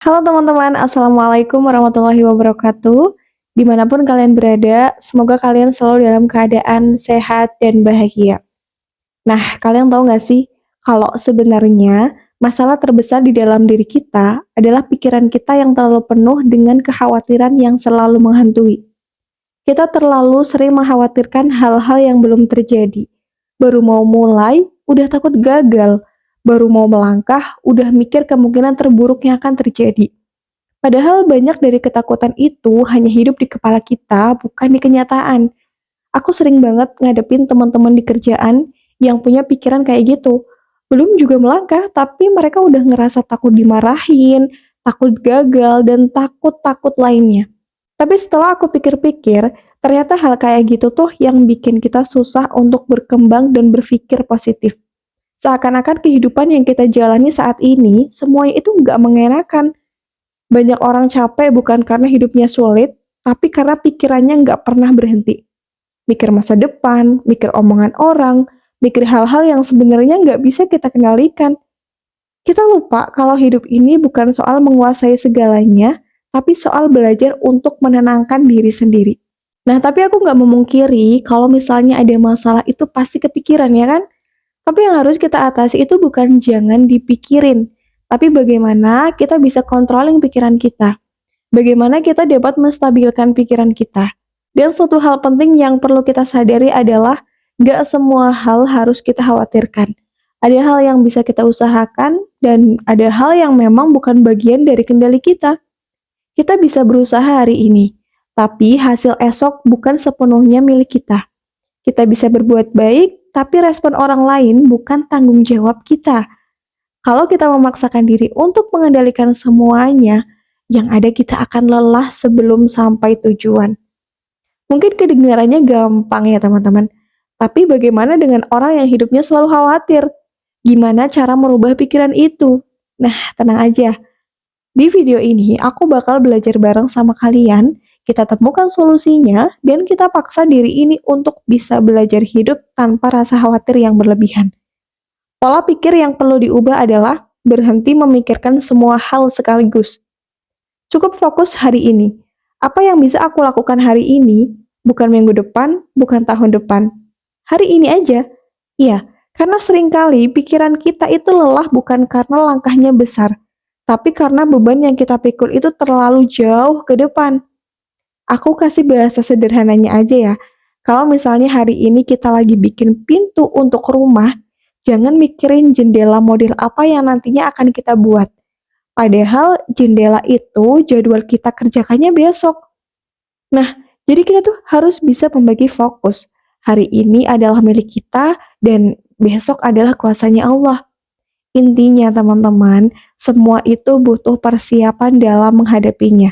Halo teman-teman, Assalamualaikum warahmatullahi wabarakatuh. Dimanapun kalian berada, semoga kalian selalu dalam keadaan sehat dan bahagia. Nah, kalian tahu nggak sih, kalau sebenarnya masalah terbesar di dalam diri kita adalah pikiran kita yang terlalu penuh dengan kekhawatiran yang selalu menghantui. Kita terlalu sering mengkhawatirkan hal-hal yang belum terjadi. Baru mau mulai, udah takut gagal. Baru mau melangkah, udah mikir kemungkinan terburuk yang akan terjadi. Padahal banyak dari ketakutan itu hanya hidup di kepala kita, bukan di kenyataan. Aku sering banget ngadepin teman-teman di kerjaan yang punya pikiran kayak gitu. Belum juga melangkah, tapi mereka udah ngerasa takut dimarahin, takut gagal, dan takut-takut lainnya. Tapi setelah aku pikir-pikir, ternyata hal kayak gitu tuh yang bikin kita susah untuk berkembang dan berpikir positif. Seakan-akan kehidupan yang kita jalani saat ini, semuanya itu nggak mengenakan. Banyak orang capek bukan karena hidupnya sulit, tapi karena pikirannya nggak pernah berhenti. Mikir masa depan, mikir omongan orang, mikir hal-hal yang sebenarnya nggak bisa kita kendalikan. Kita lupa kalau hidup ini bukan soal menguasai segalanya, tapi soal belajar untuk menenangkan diri sendiri. Nah, tapi aku nggak memungkiri kalau misalnya ada masalah itu pasti kepikiran ya kan? Tapi yang harus kita atasi itu bukan jangan dipikirin, tapi bagaimana kita bisa controlling pikiran kita. Bagaimana kita dapat menstabilkan pikiran kita. Dan suatu hal penting yang perlu kita sadari adalah gak semua hal harus kita khawatirkan. Ada hal yang bisa kita usahakan dan ada hal yang memang bukan bagian dari kendali kita. Kita bisa berusaha hari ini, tapi hasil esok bukan sepenuhnya milik kita. Kita bisa berbuat baik, tapi respon orang lain bukan tanggung jawab kita. Kalau kita memaksakan diri untuk mengendalikan semuanya, yang ada kita akan lelah sebelum sampai tujuan. Mungkin kedengarannya gampang ya teman-teman, tapi bagaimana dengan orang yang hidupnya selalu khawatir? Gimana cara merubah pikiran itu? Nah, tenang aja. Di video ini, aku bakal belajar bareng sama kalian, kita temukan solusinya, dan kita paksa diri ini untuk bisa belajar hidup tanpa rasa khawatir yang berlebihan. Pola pikir yang perlu diubah adalah berhenti memikirkan semua hal sekaligus. Cukup fokus hari ini. Apa yang bisa aku lakukan hari ini, bukan minggu depan, bukan tahun depan. Hari ini aja. Iya, karena seringkali pikiran kita itu lelah bukan karena langkahnya besar, tapi karena beban yang kita pikul itu terlalu jauh ke depan. Aku kasih bahasa sederhananya aja ya. Kalau misalnya hari ini kita lagi bikin pintu untuk rumah, jangan mikirin jendela model apa yang nantinya akan kita buat. Padahal jendela itu jadwal kita kerjakannya besok. Nah, jadi kita tuh harus bisa membagi fokus. Hari ini adalah milik kita dan besok adalah kuasanya Allah. Intinya teman-teman, semua itu butuh persiapan dalam menghadapinya.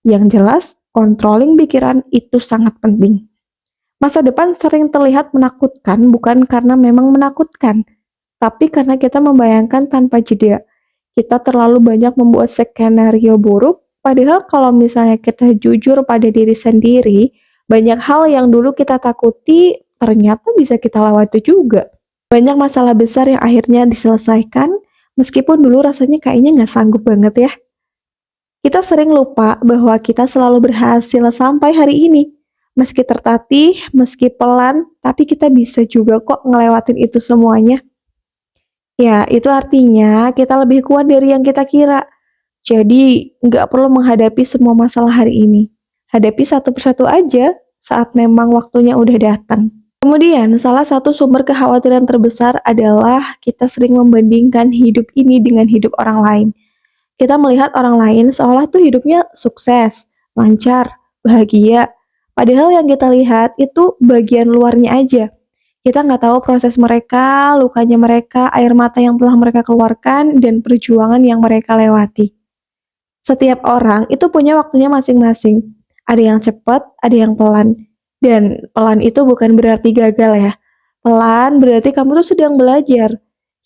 Yang jelas, controlling pikiran itu sangat penting. Masa depan sering terlihat menakutkan bukan karena memang menakutkan, tapi karena kita membayangkan tanpa jeda. Kita terlalu banyak membuat skenario buruk, padahal kalau misalnya kita jujur pada diri sendiri, banyak hal yang dulu kita takuti ternyata bisa kita lewati juga. Banyak masalah besar yang akhirnya diselesaikan, meskipun dulu rasanya kayaknya nggak sanggup banget ya. Kita sering lupa bahwa kita selalu berhasil sampai hari ini. Meski tertatih, meski pelan, tapi kita bisa juga kok ngelewatin itu semuanya. Ya, itu artinya kita lebih kuat dari yang kita kira. Jadi, nggak perlu menghadapi semua masalah hari ini. Hadapi satu persatu aja saat memang waktunya udah datang. Kemudian, salah satu sumber kekhawatiran terbesar adalah kita sering membandingkan hidup ini dengan hidup orang lain. Kita melihat orang lain seolah tuh hidupnya sukses, lancar, bahagia. Padahal yang kita lihat itu bagian luarnya aja. Kita nggak tahu proses mereka, lukanya mereka, air mata yang telah mereka keluarkan, dan perjuangan yang mereka lewati. Setiap orang itu punya waktunya masing-masing. Ada yang cepat, ada yang pelan. Dan pelan itu bukan berarti gagal ya. Pelan berarti kamu tuh sedang belajar.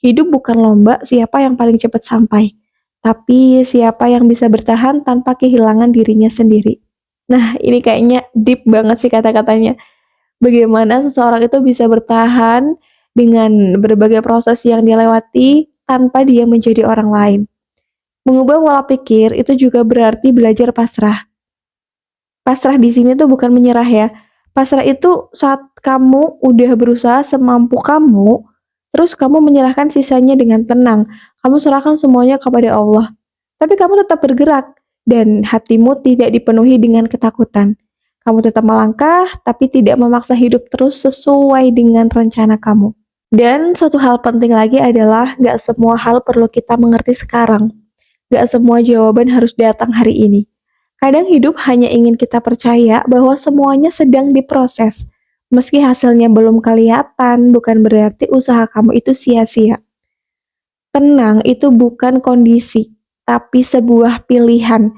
Hidup bukan lomba siapa yang paling cepat sampai, tapi siapa yang bisa bertahan tanpa kehilangan dirinya sendiri. Nah, ini kayaknya deep banget sih kata-katanya. Bagaimana seseorang itu bisa bertahan dengan berbagai proses yang dilewati tanpa dia menjadi orang lain. Mengubah pola pikir itu juga berarti belajar pasrah. Pasrah di sini tuh bukan menyerah ya. Pasrah itu saat kamu udah berusaha semampu kamu, terus kamu menyerahkan sisanya dengan tenang. Kamu serahkan semuanya kepada Allah. Tapi kamu tetap bergerak dan hatimu tidak dipenuhi dengan ketakutan. Kamu tetap melangkah, tapi tidak memaksa hidup terus sesuai dengan rencana kamu. Dan satu hal penting lagi adalah gak semua hal perlu kita mengerti sekarang. Gak semua jawaban harus datang hari ini. Kadang hidup hanya ingin kita percaya bahwa semuanya sedang diproses. Meski hasilnya belum kelihatan, bukan berarti usaha kamu itu sia-sia. Tenang itu bukan kondisi, tapi sebuah pilihan.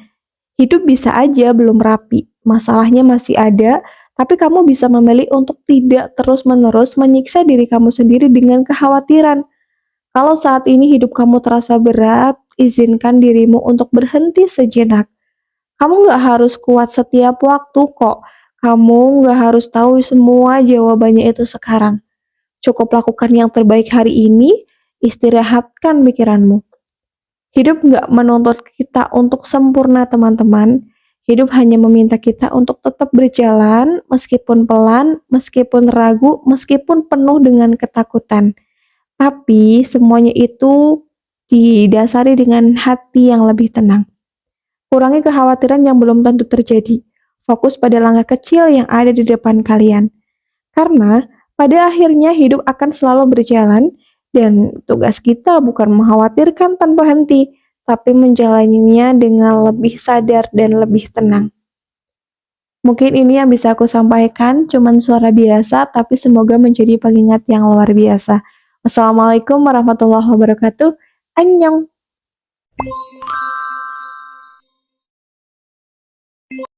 Hidup bisa aja belum rapi, masalahnya masih ada, tapi kamu bisa memilih untuk tidak terus-menerus menyiksa diri kamu sendiri dengan kekhawatiran. Kalau saat ini hidup kamu terasa berat, izinkan dirimu untuk berhenti sejenak. Kamu nggak harus kuat setiap waktu kok. Kamu nggak harus tahu semua jawabannya itu sekarang. Cukup lakukan yang terbaik hari ini, istirahatkan pikiranmu. Hidup nggak menuntut kita untuk sempurna, teman-teman. Hidup hanya meminta kita untuk tetap berjalan, meskipun pelan, meskipun ragu, meskipun penuh dengan ketakutan. Tapi semuanya itu didasari dengan hati yang lebih tenang. Kurangi kekhawatiran yang belum tentu terjadi. Fokus pada langkah kecil yang ada di depan kalian. Karena pada akhirnya hidup akan selalu berjalan dan tugas kita bukan mengkhawatirkan tanpa henti, tapi menjalaninya dengan lebih sadar dan lebih tenang. Mungkin ini yang bisa aku sampaikan, cuman suara biasa, tapi semoga menjadi pengingat yang luar biasa. Wassalamualaikum warahmatullahi wabarakatuh. Annyeong!